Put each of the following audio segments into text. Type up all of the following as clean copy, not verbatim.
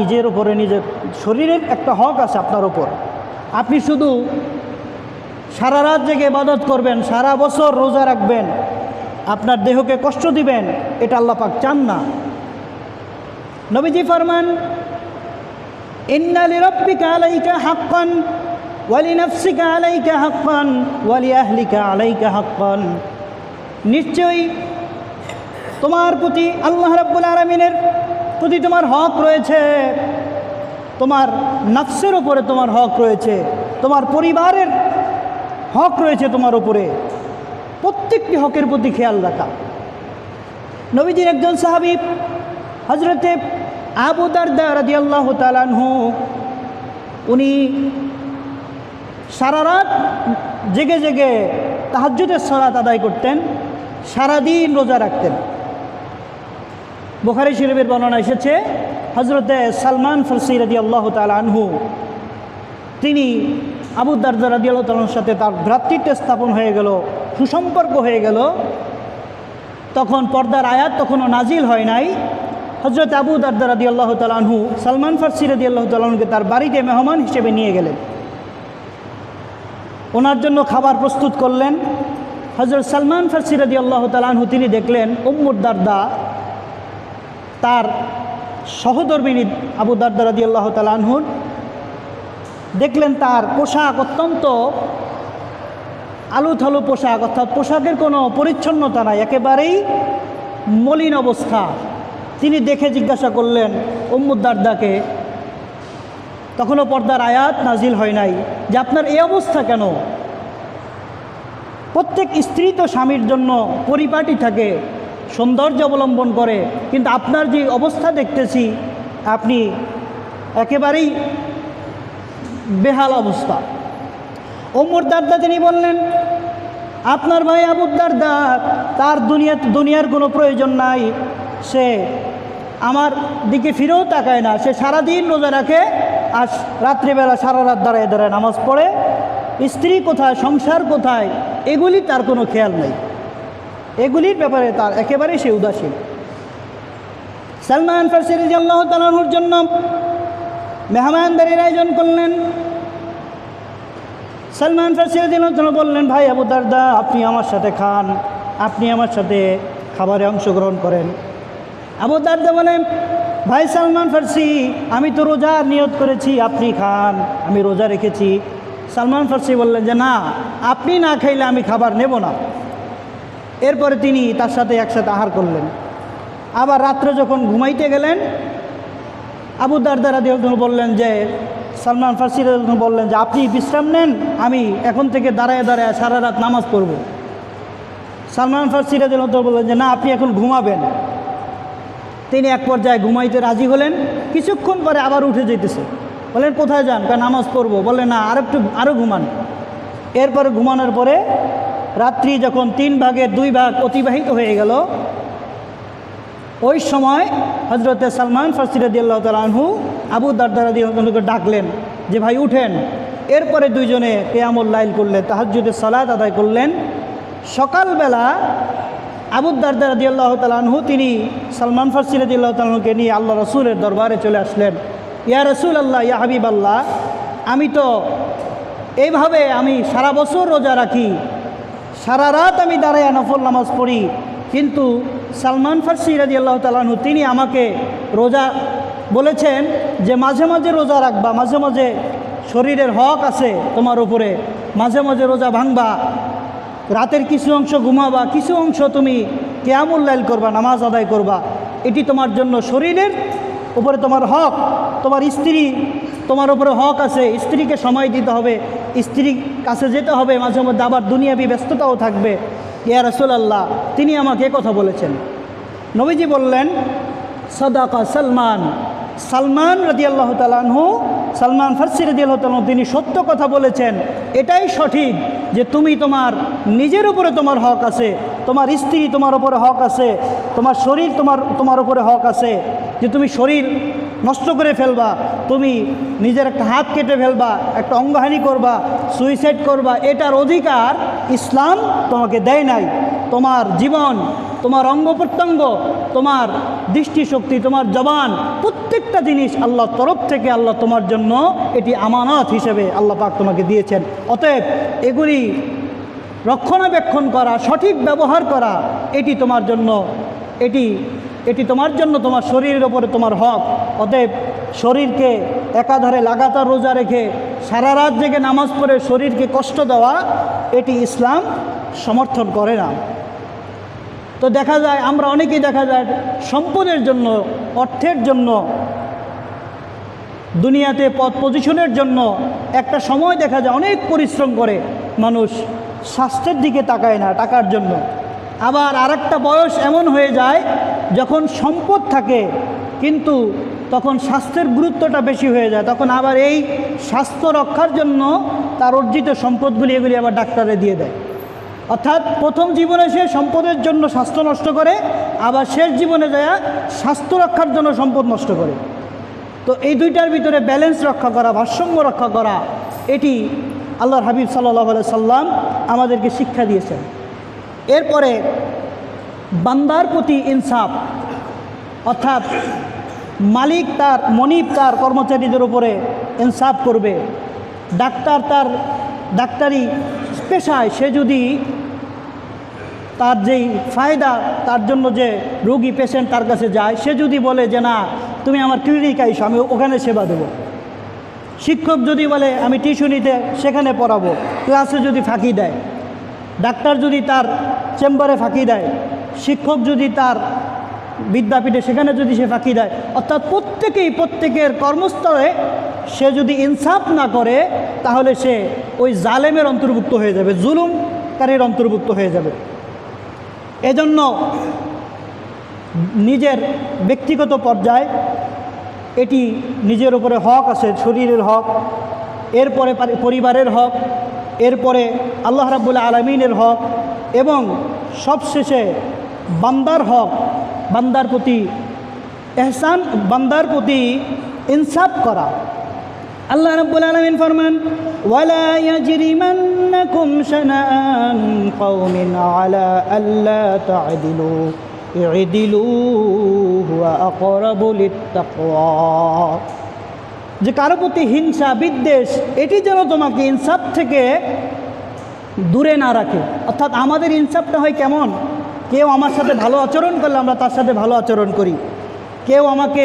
নিজের উপরে নিজের শরীরের একটা হক আছে আপনার উপর। আপনি শুধু সারা রাত জেগে ইবাদত করবেন, সারা বছর রোজা রাখবেন, আপনার দেহকে কষ্ট দিবেন, এটা আল্লাহ পাক চান না। নবীজি ফরমান, ইন্না লিরাব্বিকা আলাইকা হাক্কান ওয়া লিনাফসিকা আলাইকা হাক্কান ওয়া লিআহলিকা আলাইকা হাক্কান। নিশ্চয়ই তোমার প্রতি আল্লাহ রাব্বুল আলামিনের প্রতি তোমার হক রয়েছে, তোমার নফসের উপরে তোমার হক রয়েছে, তোমার পরিবারের হক রয়েছে তোমার উপরে। প্রত্যেকটি হকের প্রতি খেয়াল রাখা। নবীজির একজন সাহাবী হযরতে আবু দারদা রাদিয়াল্লাহু তাআলা আনহু, উনি সারা রাত জেগে জেগে তাহাজ্জুদের সালাত আদায় করতেন, সারাদিন রোজা রাখতেন। বুখারী শরীফের বর্ণনা এসেছে, হযরতে সালমান ফারসি রাদিয়াল্লাহু তাআলা আনহু, তিনি আবু দারদা রাদিয়াল্লাহু তাআলার সাথে তার ভ্রাতৃত্ব স্থাপন হয়ে গেল, সুসম্পর্ক হয়ে গেল। তখন পর্দার আয়াত তখনও নাজিল হয় নাই। হযরত আবু দারদা রাদিয়াল্লাহু তাআলা আনহু সালমান ফারসি রাদিয়াল্লাহু তাআলা আনহুকে তার বাড়িতে মেহমান হিসেবে নিয়ে গেলেন, ওনার জন্য খাবার প্রস্তুত করলেন। হযরত সালমান ফারসি রাদিয়াল্লাহু তাআলা আনহু তিনি দেখলেন উম্মুদ দারদা, তার সহধর্মিণী আবু দারদা রাদিয়াল্লাহু তাআলা আনহুর, দেখলেন তার পোশাক অত্যন্ত আলুথালু পোশাক, অর্থাৎ পোশাকের কোনো পরিচ্ছন্নতা নাই, একেবারেই মলিন অবস্থা। তিনি দেখে জিজ্ঞাসা করলেন উম্মুদ দারদাকে, তখনও পর্দার আয়াত নাজিল হয় নাই, যে আপনার এই অবস্থা কেন? প্রত্যেক স্ত্রী তো স্বামীর জন্য পরিপাটি থাকে, সৌন্দর্য অবলম্বন করে, কিন্তু আপনার যে অবস্থা দেখতেছি আপনি একেবারেই বেহাল অবস্থা। উম্মুদ দারদা তিনি বললেন, আপনার ভাই আবু দারদা, তার দুনিয়ার কোনো প্রয়োজন নাই, সে আমার দিকে ফিরেও তাকায় না, সে সারাদিন রোজা রাখে আর রাত্রিবেলা সারা রাত দাঁড়ায় দাঁড়ায় নামাজ পড়ে। স্ত্রী কোথায়, সংসার কোথায়, এগুলি তার কোনো খেয়াল নেই, এগুলির ব্যাপারে তার একেবারেই সে উদাসীন। সালমান ফারসি রাদিয়াল্লাহু তাআলা আনহুর জন্য মেহমানদারির আয়োজন করলেন। সালমান ফারসি রাদিয়াল্লাহু তাআলা বললেন, ভাই আবু দারদা, আপনি আমার সাথে খান, আপনি আমার সাথে খাবারে অংশগ্রহণ করেন। আবু দারদা বলেন, ভাই সালমান ফারসি, আমি তো রোজার নিয়ত করেছি, আপনি খান, আমি রোজা রেখেছি। সালমান ফারসি বললেন যে না, আপনি না খাইলে আমি খাবার নেব না। এরপরে তিনি তার সাথে একসাথে আহার করলেন। আবার রাত্রে যখন ঘুমাইতে গেলেন, আবু দারদা রাদিয়াল্লাহু তাআলা বললেন যে, সালমান ফারসি রাদিয়াল্লাহু তাআলা বললেন যে আপনি বিশ্রাম নেন, আমি এখন থেকে দাঁড়ায় দাঁড়ায় সারা রাত নামাজ পড়ব। সালমান ফারসি রাদিয়াল্লাহু তাআলা বললেন যে না, আপনি এখন ঘুমাবেন। তিনি এক পর্যায়ে ঘুমাইতে রাজি হলেন। কিছুক্ষণ পরে আবার উঠে যেতেছে, বলেন কোথায় যান? কারণ নামাজ পড়বো। বলে না, আরও ঘুমান। এরপরে ঘুমানোর পরে রাত্রি যখন 3 ভাগের 2 ভাগ অতিবাহিত হয়ে গেল, ওই সময় হযরতে সালমান ফারসি রাদিয়াল্লাহু তাআলা আনহু আবু দারদা রাদিয়াল্লাহু তাআলাকে ডাকলেন যে ভাই উঠেন। এরপরে দুইজনে কিয়ামুল লাইল করলেন, তাহাজ্জুদের সালাত আদায় করলেন। সকালবেলা আবু দারদা রাদিয়াল্লাহু তাআলা আনহু তিনি সালমান ফারসি রাদিয়াল্লাহু তাআলা আনহুকে নিয়ে আল্লাহ রাসূলের দরবারে চলে আসলেন। ইয়া রাসূলুল্লাহ, ইয়া হাবিবাল্লাহ, আমি তো এইভাবে আমি সারা বছর রোজা রাখি, সারা রাত আমি দাঁড়ায় নফল নামাজ পড়ি, কিন্তু সালমান ফারসি রাদিয়াল্লাহু তাআলা আনহু তিনি আমাকে রোজা বলেছেন যে মাঝে মাঝে রোজা রাখবা, মাঝে মাঝে শরীরের হক আছে তোমার উপরে, মাঝে মাঝে রোজা ভাঙবা, রাতের কিছু অংশ ঘুমাবা, কিছু অংশ তুমি কিয়ামুল লাইল করবা, নামাজ আদায় করবা। এটি তোমার জন্য শরীরের উপরে তোমার হক। তোমার স্ত্রী তোমার উপরে হক আছে, স্ত্রীকে সময় দিতে হবে, স্ত্রীর কাছে যেতে হবে, মাঝে মধ্যে আবার দুনিয়াবি ব্যস্ততাও থাকবে। ইয়া রাসূলুল্লাহ, তিনি আমাকে কথা বলেছেন। নবীজি বললেন, সাদাকা সালমান, সালমান রাদিয়াল্লাহু তাআলা আনহু, সালমান ফারসি রাদিয়াল্লাহু তাআলা তিনি সত্য কথা বলেছেন। এটাই সঠিক যে তুমি তোমার নিজের উপরে তোমার হক আছে, তোমার স্ত্রী তোমার উপরে হক আছে, তোমার শরীর তোমার উপরে হক আছে, যে তুমি শরীর নষ্ট করে ফেলবা, তুমি নিজের একটা হাত কেটে ফেলবা, একটা অঙ্গহানি করবা, সুইসাইড করবা, এটার অধিকার ইসলাম তোমাকে দেয় নাই। তোমার জীবন তোমার অঙ্গ প্রত্যঙ্গ, তোমার দৃষ্টিশক্তি, তোমার জবান, প্রত্যেকটা জিনিস আল্লাহর তরফ থেকে আল্লাহ তোমার জন্য এটি আমানত হিসেবে আল্লাহ পাক তোমাকে দিয়েছেন। অতএব এগুলি রক্ষণাবেক্ষণ করা, সঠিক ব্যবহার করা, এটি তোমার জন্য এটি তোমার জন্য, তোমার শরীরের ওপরে তোমার হক। অতএব শরীরকে একাধারে লাগাতার রোজা রেখে সারা রাত জেগে নামাজ পড়ে শরীরকে কষ্ট দেওয়া, এটি ইসলাম সমর্থন করে না। তো দেখা যায়, আমরা অনেকেই দেখা যায় সম্পদের জন্য, অর্থের জন্য, দুনিয়াতে পদ পজিশনের জন্য একটা সময় দেখা যায় অনেক পরিশ্রম করে মানুষ, স্বাস্থ্যের দিকে তাকায় না টাকার জন্য। আবার আরেকটা বয়স এমন হয়ে যায় যখন সম্পদ থাকে কিন্তু তখন স্বাস্থ্যের গুরুত্বটা বেশি হয়ে যায়, তখন আবার এই স্বাস্থ্য রক্ষার জন্য তার অর্জিত সম্পদগুলি এগুলি আবার ডাক্তারে দিয়ে দেয়। অর্থাৎ প্রথম জীবনে সে সম্পদের জন্য স্বাস্থ্য নষ্ট করে, আবার শেষ জীবনে যায় স্বাস্থ্য রক্ষার জন্য সম্পদ নষ্ট করে। তো এই দুইটার ভিতরে ব্যালেন্স রক্ষা করা, ভারসাম্য রক্ষা করা, এটি আল্লাহর হাবিব সাল্লাল্লাহু আলাইহি সাল্লাম আমাদেরকে শিক্ষা দিয়েছেন। এরপরে বান্দার প্রতি ইনসাফ, অর্থাৎ মালিক তার মনিব তার কর্মচারীদের উপরে ইনসাফ করবে। ডাক্তার তার ডাক্তারি পেশায় সে যদি তার যেই ফায়দা, তার জন্য যে রোগী পেশেন্ট তার কাছে যায়, সে যদি বলে যে না তুমি আমার ক্লিনিক আইসো, আমি ওখানে সেবা দেব। শিক্ষক যদি বলে আমি টিউশনিতে সেখানে পড়াবো, ক্লাসে যদি ফাঁকি দেয়, ডাক্তার যদি তার চেম্বারে ফাঁকি দেয়, শিক্ষক যদি তার বিদ্যাপীঠে সেখানে যদি সে ফাঁকি দেয়, অর্থাৎ প্রত্যেকের কর্মস্থলে সে যদি ইনসাফ না করে তাহলে সে ওই জালেমের অন্তর্ভুক্ত হয়ে যাবে, জুলুমকারীর অন্তর্ভুক্ত হয়ে যাবে। এজন্য নিজের ব্যক্তিগত পর্যায়ে এটি নিজের উপরে হক আছে, শরীরের হক, এরপরে পরিবারের হক, এরপরে আল্লাহ রাব্বুল আলামিনের হক, এবং সবশেষে বান্দার হক, বান্দার প্রতি এহসান, বান্দার প্রতি ইনসাফ করা। আল্লাহ রাব্বুল আলামিন ফরমান ওয়ালা ইয়াজরিমান্নাকুম শানাআন কওমিন আলা আল্লা তা'দিলু ই'দিলু হুয়া আকরাবু লিত্তাকওয়া, যে কারো প্রতি হিংসা বিদ্বেষ এটি যেন তোমাকে ইনসাফ থেকে দূরে না রাখে। অর্থাৎ আমাদের ইনসাফটা হয় কেমন, কেউ আমার সাথে ভালো আচরণ করলে আমরা তার সাথে ভালো আচরণ করি, কেউ আমাকে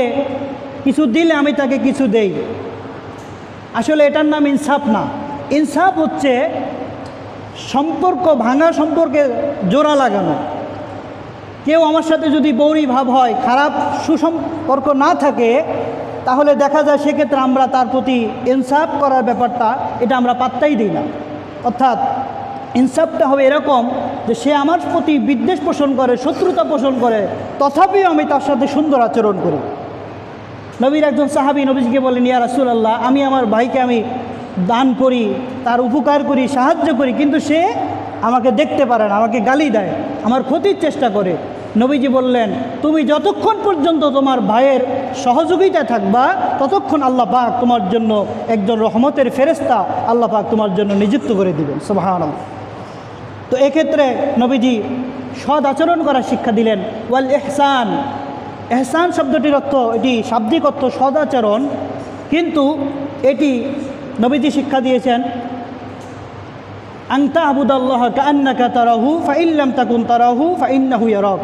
কিছু দিলে আমি তাকে কিছু দেই। আসলে এটার নাম ইনসাফ না। ইনসাফ হচ্ছে সম্পর্ক ভাঙা সম্পর্কে জোড়া লাগানো। কেউ আমার সাথে যদি বৌরি ভাব হয়, খারাপ সুসম্পর্ক না থাকে, তাহলে দেখা যায় সেক্ষেত্রে আমরা তার প্রতি ইনসাফ করার ব্যাপারটা এটা আমরা পাত্তাই দিই না। অর্থাৎ ইনসাফটা হবে এরকম যে সে আমার প্রতি বিদ্বেষ পোষণ করে, শত্রুতা পোষণ করে, তথাপিও আমি তার সাথে সুন্দর আচরণ করি। নবীর একজন সাহাবী নবীজিকে বলেন ইয়া রাসূলুল্লাহ, আমি আমার ভাইকে আমি দান করি, তার উপকার করি, সাহায্য করি, কিন্তু সে আমাকে দেখতে পারে না, আমাকে গালি দেয়, আমার ক্ষতির চেষ্টা করে। নবীজি বললেন তুমি যতক্ষণ পর্যন্ত তোমার ভাইয়ের সহযোগিতা থাকবা ততক্ষণ আল্লাহ পাক তোমার জন্য একজন রহমতের ফেরেশতা আল্লাহ পাক তোমার জন্য নিযুক্ত করে দিবেন। সুবহানাল্লাহ। তো এক্ষেত্রে নবীজি সৎ আচরণ করার শিক্ষা দিলেন। ওয়াল ইহসান, এহসান শব্দটির অর্থ, এটি শাব্দিক অর্থ সদাচরণ, কিন্তু এটি নবীজি শিক্ষা দিয়েছেন আনতা আবুদাল্লাহ কাআন্নাকা তারাহু ফাইল্লাম তাকুন তারাহু ফাইন্নাহু ইয়ারাক,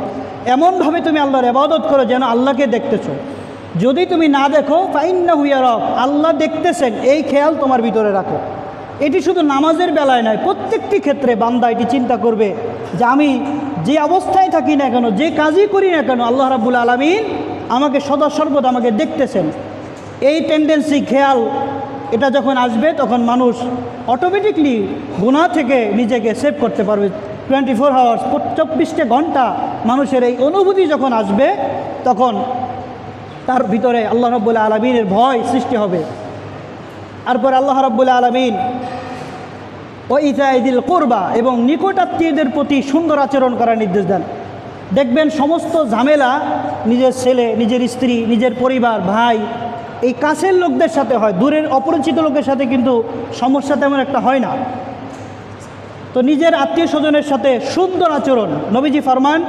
এমনভাবে তুমি আল্লাহর ইবাদত করো যেন আল্লাহকে দেখতেছো, যদি তুমি না দেখো ফাইন্নাহু ইয়ারাক, আল্লাহ দেখতেছেন, এই খেয়াল তোমার ভিতরে রাখো। এটি শুধু নামাজের বেলায় নয়, প্রত্যেকটি ক্ষেত্রে বান্দা এটি চিন্তা করবে যে আমি যে অবস্থায় থাকি না কেন, যে কাজই করি না কেন, আল্লাহ রাব্বুল আলামিন আমাকে সদা সর্বদা আমাকে দেখতেছেন। এই টেন্ডেন্সি, খেয়াল, এটা যখন আসবে তখন মানুষ অটোমেটিকলি গুনাহ থেকে নিজেকে সেভ করতে পারবে। 24 আওয়ার্স, 24টা ঘন্টা মানুষের এই অনুভূতি যখন আসবে তখন তার ভিতরে আল্লাহ রাব্বুল আলামিনের ভয় সৃষ্টি হবে। তারপর আল্লাহ রাব্বুল আলামিন ও ইতাইদিল কুরবা, এবং নিকটাত্মীয়দের প্রতি সুন্দর আচরণ করার নির্দেশ দেন। দেখবেন সমস্ত ঝামেলা নিজের ছেলে, নিজের স্ত্রী, নিজের পরিবার, ভাই, এই কাছের লোকদের সাথে হয়, দূরের অপরিচিত লোকের সাথে কিন্তু সমস্যা তেমন একটা হয় না। তো নিজের আত্মীয় স্বজনের সাথে সুন্দর আচরণ। নবীজি ফরমান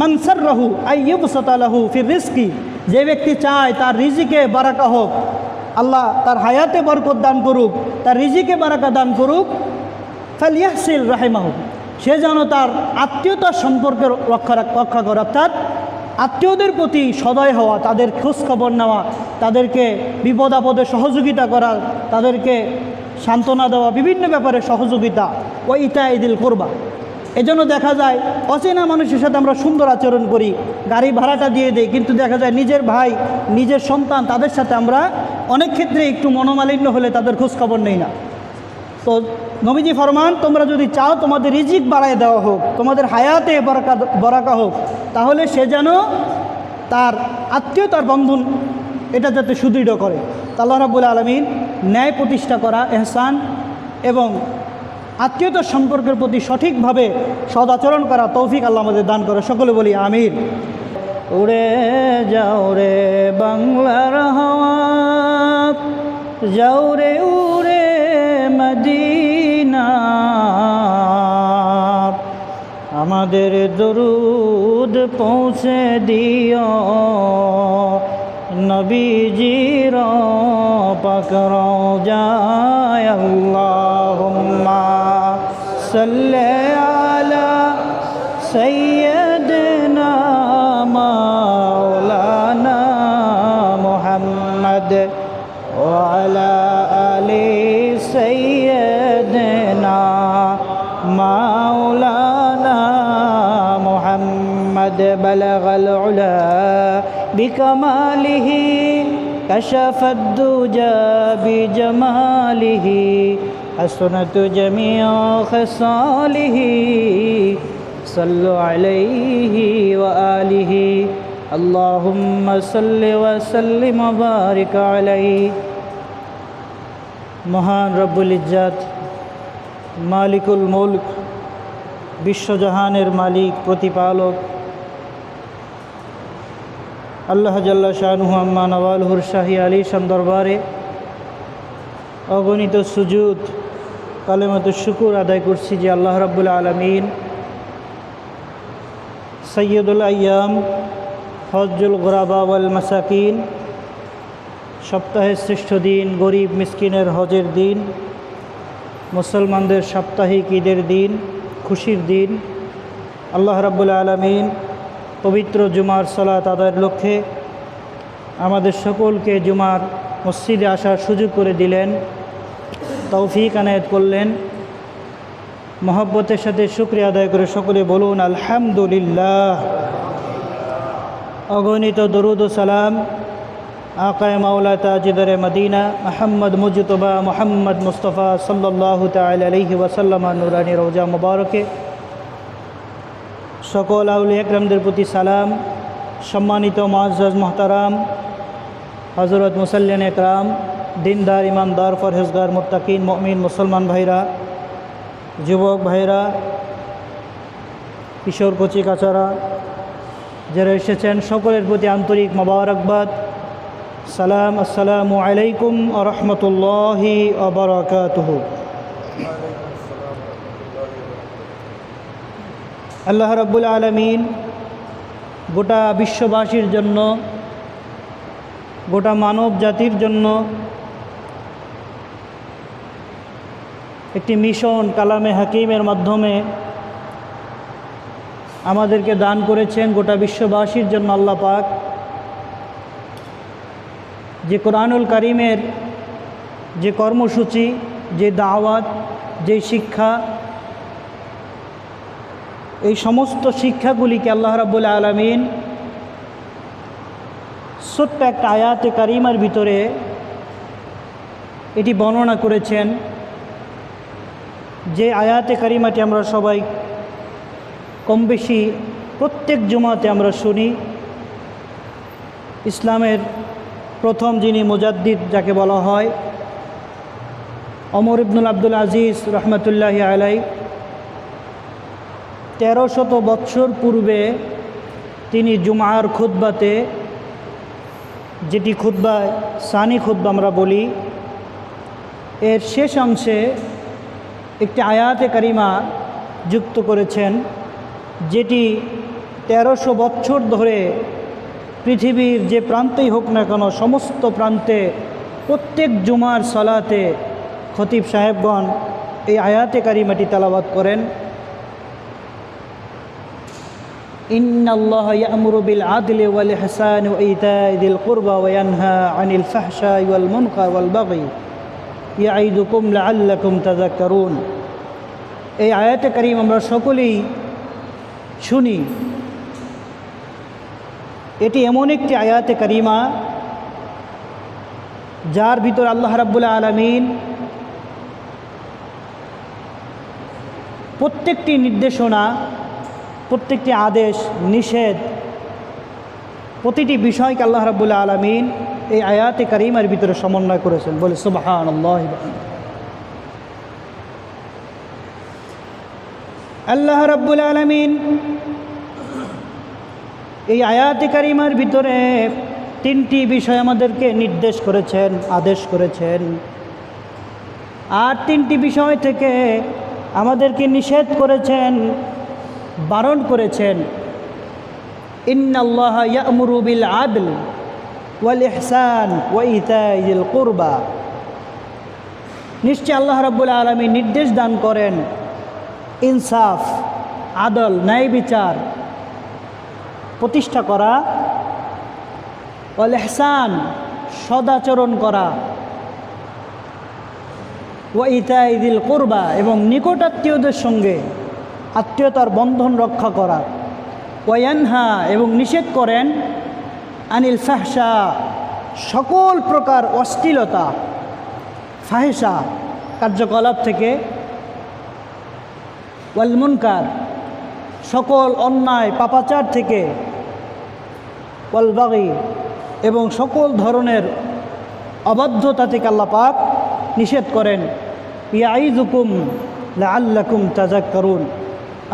মান সাররাহু আইয়ুবসাতা লাহু ফির রিজকি, যে ব্যক্তি চায় তার রিজিকে বারাকা হোক, আল্লাহ তার হায়াতে বরকত দান করুক, তার রিজিকে বারাকা দান করুক, ফালিয়াহসিল রাহিমাহু, সে যেন তার আত্মীয়তার সম্পর্কে রক্ষা করে, অর্থাৎ আত্মীয়দের প্রতি সদয় হওয়া, তাদের খোঁজখবর নেওয়া, তাদেরকে বিপদ আপদে সহযোগিতা করা, তাদেরকে সান্ত্বনা দেওয়া, বিভিন্ন ব্যাপারে সহযোগিতা, ও ইতা ইদিল কোরবা। এজন্য দেখা যায় অচেনা মানুষের সাথে আমরা সুন্দর আচরণ করি, গাড়ি ভাড়াটা দিয়ে দেই, কিন্তু দেখা যায় নিজের ভাই, নিজের সন্তান, তাদের সাথে আমরা অনেক ক্ষেত্রে একটু মনোমালিন্য হলে তাদের খোঁজখবর নেই না। তো নবীজি ফরমান, তোমরা যদি চাও তোমাদের রিজিক বাড়ায় দেওয়া হোক, তোমাদের হায়াতে বরাকা হোক, তাহলে সে যেন তার আত্মীয়তার বন্ধন এটা যাতে সুদৃঢ় করে। আল্লাহ রাব্বুল আলামিন ন্যায় প্রতিষ্ঠা করা, ইহসান এবং আত্মীয়তার সম্পর্কের প্রতি সঠিকভাবে সদাচরণ করা তৌফিক আল্লাহ আমাদের দান করে। সকলে বলি আমিন। উড়ে যাও রে বাংলার হাওয়া, যাও রে উড়ে মদিনা, আমাদের দরুদ পৌঁছে দিও নবীজির পাক রওজায়। আল্লাহুম্মা সাল্লি আলা সাইয়্যিদিনা মাওলানা মুহাম্মদ ওয়া আলা আলি সাইয়্যিদিনা মাওলানা মুহাম্মদ। বালাগাল উলা বিকামালিহি কাশাফাদ দুজা বিজামালিহি হাসনাতু জামিউ খিসালিহি সাল্লু আলাইহি ওয়া আলিহি আল্লাহুম্মা সাল্লি ওয়া সাল্লিম ওয়া বারিক আলাইহি। মহান রব্বুল ইজ্জত, মালিকুল মুলক, বিশ্বজাহানের মালিক, প্রতিপালক আল্লাহ জাল্লা শানুহু আম্মা নওয়ালহুর শাহী আলীশান দরবারে অগণিত সুজুদ কালেমাতুশ শুকুর আদায় করছি যে আল্লাহ রাব্বুল আলামিন সৈয়দুল আইয়াম, হজ্জুল গুরাবা ওয়াল মাসাকিন, সপ্তাহের শ্রেষ্ঠ দিন, গরিব মিসকিনের হজের দিন, মুসলমানদের সাপ্তাহিক ঈদের দিন, খুশির দিন, আল্লাহ রাব্বুল আলামিন পবিত্র জুমার সালাত আদায়ের লক্ষ্যে আমাদের সকলকে জুমার মসজিদে আসার সুযোগ করে দিলেন, তৌফিক আনায়াত করলেন। মহব্বতের সাথে শুকরিয়া আদায় করে সকলে বলুন আলহামদুলিল্লাহ। অগণিত দরুদ ও সালাম আকায়ে মাওলা তাজিদারে মদিনা মুহাম্মদ মুজতবা মুহাম্মদ মুস্তাফা সাল্লাল্লাহু তাআলা আলাইহি ওয়াসাল্লাম নুরানি রওজা মুবারকে সকল আউলিয়া একরামদের প্রতি সালাম। সম্মানিত মুআজ্জাজ মুহতারাম হযরত মুসাল্লিন একরাম, দিনদার ইমানদার পরহেজগার মুত্তাকিন মুমিন মুসলমান ভাইরা, যুবক ভাইরা, কিশোর কচি কাচারা যারা এসেছেন, সকলের প্রতি আন্তরিক মোবারকবাদ, সালাম। আসসালামু আলাইকুম ওয়া রাহমাতুল্লাহি ওয়া বারাকাতুহু। আল্লাহ রাব্বুল আলামিন গোটা বিশ্ববাসীর জন্য, গোটা মানব জাতির জন্য একটি মিশন কালামে হাকিমের মাধ্যমে আমাদেরকে দান করেছেন। গোটা বিশ্ববাসীর জন্য আল্লাহ পাক যে কোরআনুল কারীমের যে কর্মসূচি, যে দাওয়াত, যে শিক্ষা, এই সমস্ত শিক্ষাগুলিকে আল্লাহ রাব্বুল আলামিন ছোট্ট একটা আয়াতে কারিমার ভিতরে এটি বর্ণনা করেছেন। যে আয়াতে কারিমাটি আমরা সবাই কম বেশি প্রত্যেক জুমাতে আমরা শুনি। ইসলামের প্রথম যিনি মুজাদ্দিদ যাকে বলা হয়, ওমর ইবনুল আব্দুল আজিজ রহমতুল্লাহি আলাই, 1300 বৎসর পূর্বে তিনি জুমার খুতবাতে, যেটি খুতবায় সানি খুতবা আমরা বলি, এর শেষ অংশে একটি আয়াতে কারিমা যুক্ত করেছেন, যেটি 1300 বছর ধরে পৃথিবীর যে প্রান্তেই হোক না কেন সমস্ত প্রান্তে প্রত্যেক জুমার সালাতে খতিব সাহেবগণ এই আয়াতে কারিমাটি তেলাওয়াত করেন। ইন্নাল্লাহা ইয়া'মুরু বিল আদলি ওয়াল ইহসানি ওয়া ইতা'i যিল কুরবা ওয়া ইয়ানহা আনিল ফাহশাই ওয়াল মুনকার ওয়াল বাগই ইয়া'iদুকুম লা'আল্লাকুম তাযাক্কারুন। এই আয়াতে কারিম আমরা সকলেই শুনি। এটি এমন একটি আয়াতে কারিমা যার ভিতর আল্লাহ রাব্বুল আলামিন প্রত্যেকটি নির্দেশনা, প্রত্যেকটি আদেশ নিষেধ, প্রতিটি বিষয়কে আল্লাহ রাব্বুল আলামিন এই আয়াতে কারিমার ভিতরে সমন্বয় করেছেন। বলে সুবহানাল্লাহ। আল্লাহ রাব্বুল আলামিন এই আয়াতে কারিমার ভিতরে 3টি বিষয় আমাদেরকে নির্দেশ করেছেন, আদেশ করেছেন, আর 3টি বিষয় থেকে আমাদেরকে নিষেধ করেছেন, বারণ করেছেন। ইন্নাল্লাহা ইয়া'মুরু বিল আদল ওয়াল ইহসান ওয়া ইতা'i যিল কুরবা। নিশ্চয় আল্লাহ রাব্বুল আলামিন নির্দেশ দান করেন ইনসাফ, আদল, ন্যায় বিচার প্রতিষ্ঠা করা, ওয়াল ইহসান সদাচরণ করা, ওয়া ইতা'i যিল কুরবা এবং নিকটাত্মীয়দের সঙ্গে আত্মীয়তার বন্ধন রক্ষা করা, ওয়া ইয়ানহা এবং নিষেধ করেন আনিল ফাহশা সকল প্রকার অশ্লীলতা, ফাহেসা কার্যকলাপ থেকে, ওয়াল মুনকার সকল অন্যায় পাপাচার থেকে, ওয়াল বাগি এবং সকল ধরনের অবাধ্যতা থেকে আল্লাহ পাক নিষেধ করেন। ইয়া'iযুকুম লা'আল্লাকুম তাযাক্কারুন।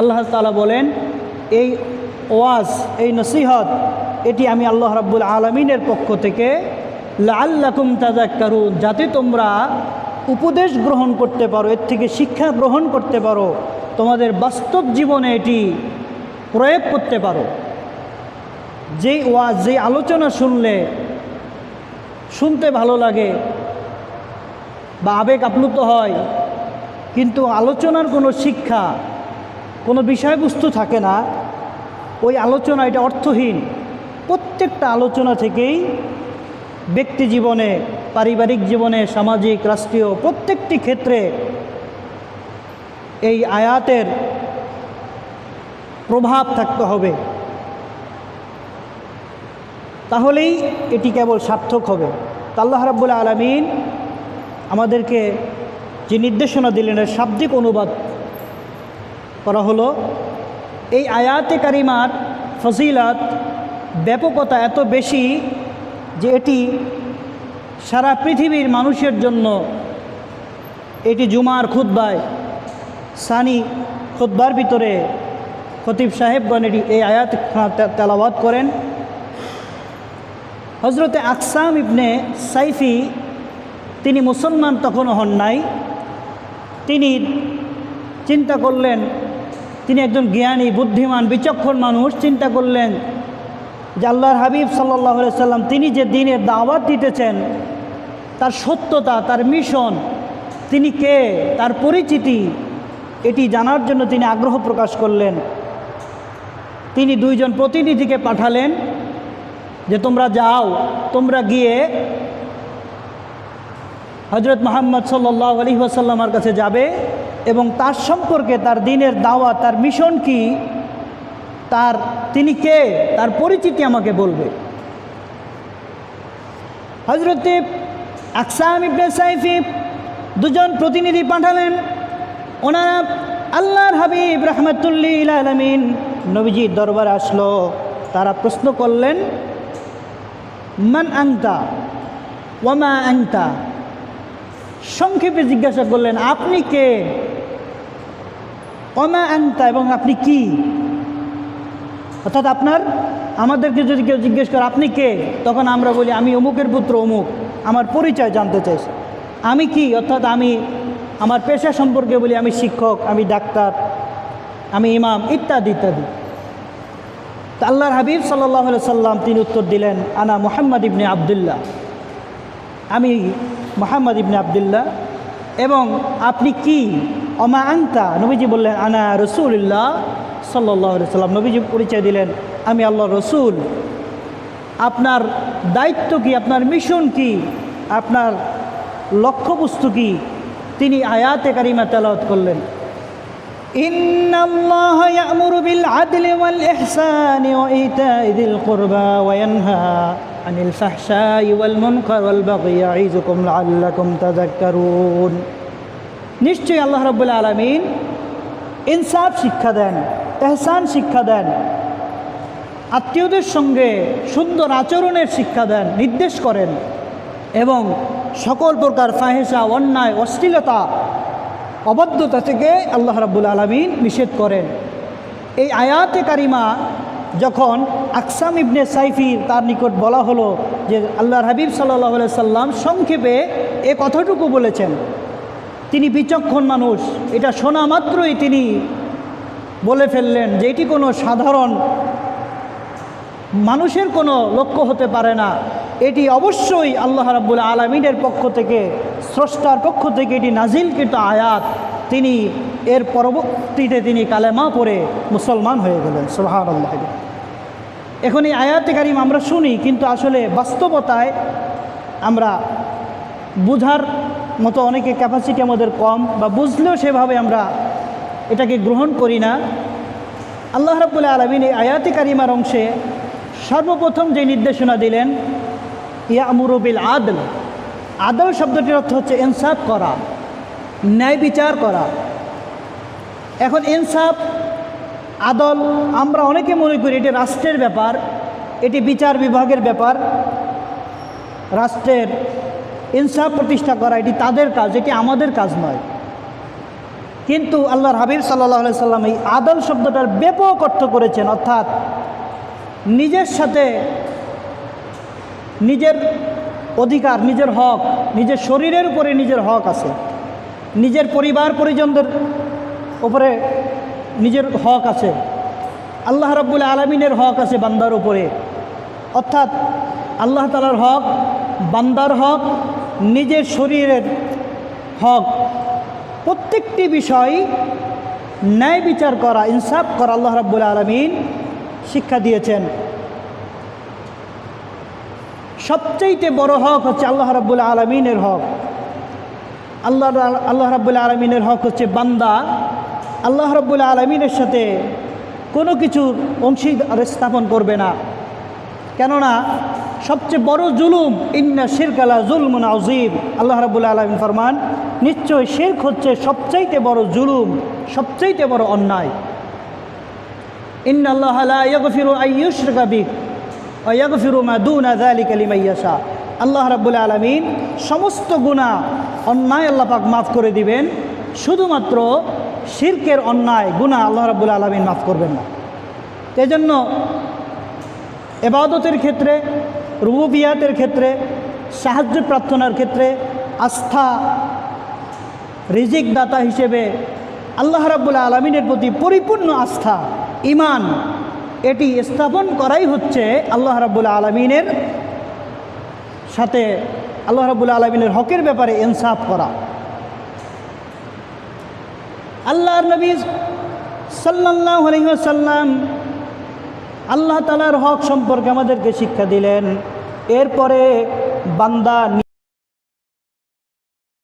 আল্লাহ তাআলা বলেন এই ওয়াজ, এই নসিহত, এটি আমি আল্লাহ রাব্বুল আলামিনের পক্ষ থেকে লা'আল্লাকুম তাযাক্কারুন, যাতে তোমরা উপদেশ গ্রহণ করতে পারো, এর থেকে শিক্ষা গ্রহণ করতে পারো, তোমাদের বাস্তব জীবনে এটি প্রয়োগ করতে পারো। যেই ওয়াজ, যেই আলোচনা শুনতে ভালো লাগে বা আবেগ আপ্লুত হয়, কিন্তু আলোচনার কোনো শিক্ষা, কোনো বিষয়বস্তু থাকে না, ওই আলোচনা এটা অর্থহীন। প্রত্যেকটা আলোচনা থেকেই ব্যক্তি জীবনে, পারিবারিক জীবনে, সামাজিক, রাষ্ট্রীয় প্রত্যেকটি ক্ষেত্রে এই আয়াতের প্রভাব থাকতে হবে, তাহলেই এটি কেবল সার্থক হবে। আল্লাহ রাব্বুল আলামিন আমাদেরকে যে নির্দেশনা দিলেন এর শাব্দিক অনুবাদ করা হলো। এই আয়াতে কারিমার ফজিলত, ব্যাপকতা এত বেশি যে এটি সারা পৃথিবীর মানুষের জন্য, এটি জুমার খুতবায়, সানি খুতবার ভিতরে খতিব সাহেবগণ এই আয়াত তেলাওয়াত করেন। হজরতে আকসাম ইবনে সাইফি, তিনি মুসলমান তখনও হন নাই। তিনি চিন্তা করলেন, তিনি একজন জ্ঞানী, বুদ্ধিমান, বিচক্ষণ মানুষ। চিন্তা করলেন যে আল্লাহর হাবিব সাল্লাল্লাহু আলাইহি সাল্লাম তিনি যে দ্বীনের দাওয়াত দিতেছেন, তার সত্যতা, তার মিশন, তিনি কে, তার পরিচিতি, এটি জানার জন্য তিনি আগ্রহ প্রকাশ করলেন। তিনি 2 জন প্রতিনিধিকে পাঠালেন যে তোমরা যাও, তোমরা গিয়ে হজরত মুহাম্মদ সাল্লাল্লাহু আলাইহি ওয়াসাল্লামের কাছে যাবে এবং তার সম্পর্কে, তার দ্বীনের দাওয়াত, তার মিশন কি, তিনি কে, তার পরিচিতি আমাকে বলবে। হজরতে আকসাম ইবনে সাইফি 2 জন প্রতিনিধি পাঠালেন। ওনারা আল্লাহর হাবিব রাহমাতুল্লিল আলামিন নবীজির দরবারে আসলো। তারা প্রশ্ন করলেন, মান আনতা ওয়া মা আনতা। সংক্ষেপে জিজ্ঞাসা করলেন, আপনি কে, ওয়া মা আনতা, এবং আপনি কি। অর্থাৎ আমাদেরকে যদি কেউ জিজ্ঞেস করে আপনি কে, তখন আমরা বলি আমি অমুকের পুত্র অমুক, আমার পরিচয় জানতে চাইছি। আমি কি, অর্থাৎ আমি আমার পেশা সম্পর্কে বলি আমি শিক্ষক, আমি ডাক্তার, আমি ইমাম, ইত্যাদি ইত্যাদি। তো আল্লাহর হাবিব সাল্লাল্লাহু আলাইহি সাল্লাম তিনি উত্তর দিলেন, আনা মুহাম্মদ ইবনে আবদুল্লাহ, আমি মুহাম্মদ ইবনে আবদুল্লাহ। এবং আপনি কি? অমা আনতা, নবীজি বললেন আনা রাসূলুল্লাহ সাল্লাল্লাহু আলাইহি সাল্লাম। নবীজি পরিচয় দিলেন, আমি আল্লাহর রসুল। আপনার দায়িত্ব কি? আপনার মিশন কি? আপনার লক্ষ্যবস্তু কি? তিনি আয়াতে কারিমা তেলাওয়াত করলেন, ইন্নাল্লাহা ইয়া'মুরু বিল আদলি ওয়াল ইহসানি ওয়া ইতা'i যিল কুরবা ওয়া ইয়ানহা আনিল ফাহশাই ওয়াল মুনকার ওয়াল বাগই ইয়া'iযুকুম লাআল্লাকুম তাযাক্কারুন। নিশ্চয়ই আল্লাহ রাব্বুল আলামিন ইনসাফ শিক্ষা দেন, ইহসান শিক্ষা দেন, আত্মীয়দের সঙ্গে সুন্দর আচরণের শিক্ষা দেন, নির্দেশ করেন, এবং সকল প্রকার ফাহেসা, অন্যায়, অশ্লীলতা, অবাধ্যতা থেকে আল্লাহ রাব্বুল আলামিন নিষেধ করেন। এই আয়াতে কারিমা যখন আকসাম ইবনে সাইফি তার নিকট বলা হলো যে আল্লাহর হাবিব সাল্লাল্লাহু আলাইহি সাল্লাম সংক্ষেপে এ কথাটুকু বলেছেন, তিনি বিচক্ষণ মানুষ, এটা শোনা মাত্রই তিনি বলে ফেললেন যে এটি কোনো সাধারণ মানুষের কোনো লক্ষ্য হতে পারে না, এটি অবশ্যই আল্লাহ রাব্বুল আলামিনের পক্ষ থেকে, স্রষ্টার পক্ষ থেকে এটি নাজিলকৃত আয়াত। তিনি এর পরবর্তীতে তিনি কালেমা পড়ে মুসলমান হয়ে গেলেন। সুবহানাল্লাহ। এখন এই আয়াতে কারিম আমরা শুনি, কিন্তু আসলে বাস্তবতায় আমরা বুঝার মতো অনেকে ক্যাপাসিটি আমাদের কম, বা বুঝলেও সেভাবে আমরা এটাকে গ্রহণ করি না। আল্লাহ রাব্বুল আলামিন এই আয়াতে কারিমার অংশে সর্বপ্রথম যে নির্দেশনা দিলেন, ইয়া'মুরু বিল আদল। আদল শব্দটির অর্থ হচ্ছে ইনসাফ করা, ন্যায় বিচার করা। এখন ইনসাফ, আদল আমরা অনেকে মনে করি এটি রাষ্ট্রের ব্যাপার, এটি বিচার বিভাগের ব্যাপার, রাষ্ট্রের ইনসাফ প্রতিষ্ঠা করা এটি তাদের কাজ, এটি আমাদের কাজ নয়। কিন্তু আল্লাহর হাবিব সাল্লাল্লাহু আলাইহি সাল্লাম এই আদল শব্দটার ব্যাপক অর্থ করেছেন, অর্থাৎ নিজের সাথে নিজের অধিকার, নিজের হক, নিজের শরীরের উপরে নিজের হক আছে, নিজের পরিবার পরিজনদের উপরে নিজের হক আছে, আল্লাহ রাব্বুল আলামিনের হক আছে বান্দার উপরে। অর্থাৎ আল্লাহ তাআলার হক, বান্দার হক, নিজের শরীরের হক, প্রত্যেকটি বিষয় ন্যায় বিচার করা, ইনসাফ করা আল্লাহ রাব্বুল আলামিন শিক্ষা দিয়েছেন। সবচেয়ে বড় হক হচ্ছে আল্লাহ রাব্বুল আলামিনের হক। আল্লাহ রাব্বুল আলামিনের হক হচ্ছে বান্দা আল্লাহ রাব্বুল আলামিনের সাথে কোনো কিছুর অংশীদার স্থাপন করবে না। কেননা সবচেয়ে বড় জুলুম, ইন্না শিরকা লা যুলমুন আযীম, আল্লাহ রাব্বুল আলামিন ফরমান, নিশ্চয় শিরক হচ্ছে সবচাইতে বড় জুলুম, সবচাইতে বড় অন্যায়। ইন্নাল্লাহা লা ইয়াগফিরু আন ইউশরাকা বিহি ওয়া ইয়াগফিরু মা দুনা যালিকা লিমান ইয়াশা। আল্লাহ রাব্বুল আলামিন সমস্ত গুনাহ, অন্যায় আল্লাহ পাক মাফ করে দিবেন, শুধুমাত্র শিরকের অন্যায় গুনাহ আল্লাহ রাব্বুল আলামিন মাফ করবেন না। এজন্য ইবাদতের ক্ষেত্রে, রুবুবিয়াতের ক্ষেত্রে, সাহায্য প্রার্থনার ক্ষেত্রে, আস্থা, রিজিক দাতা হিসেবে আল্লাহ রাব্বুল আলামিনের প্রতি পরিপূর্ণ আস্থা, ঈমান, এটি স্থাপন করাই হচ্ছে আল্লাহ রাব্বুল আলামিনের সাথে, আল্লাহ রাব্বুল আলামিনের হকের ব্যাপারে ইনসাফ করা। আল্লাহর নবী সাল্লাল্লাহু আলাইহি ওয়াসাল্লাম আল্লাহ তাআলার হক সম্পর্কে আমাদেরকে শিক্ষা দিলেন। এরপরে বান্দা